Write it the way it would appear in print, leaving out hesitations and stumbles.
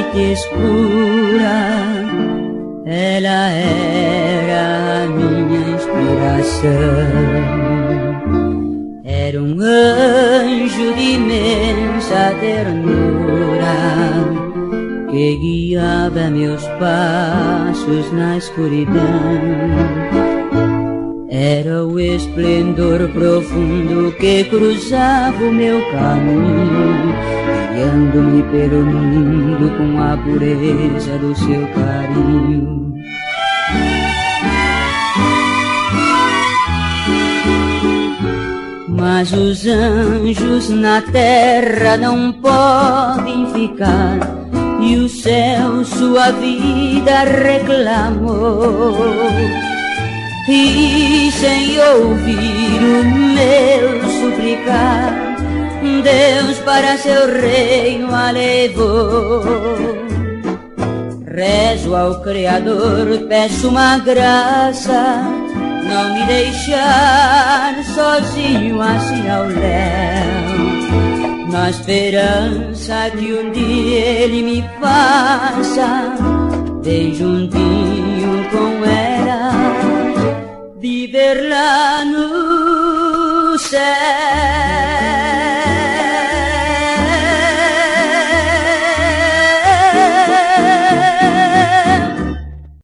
noite escura, ela era a minha inspiração. Era um anjo de imensa ternura que guiava meus passos na escuridão. Era o esplendor profundo que cruzava o meu caminho, guiando-me pelo mundo com a pureza do seu carinho. Mas os anjos na terra não podem ficar, e o céu sua vida reclamou. E sem ouvir o meu suplicar, Deus para seu reino a levou. Rezo ao Criador, peço uma graça, não me deixar sozinho assim ao léu, na esperança que um dia ele me faça bem juntinho com ela, viver lá no céu.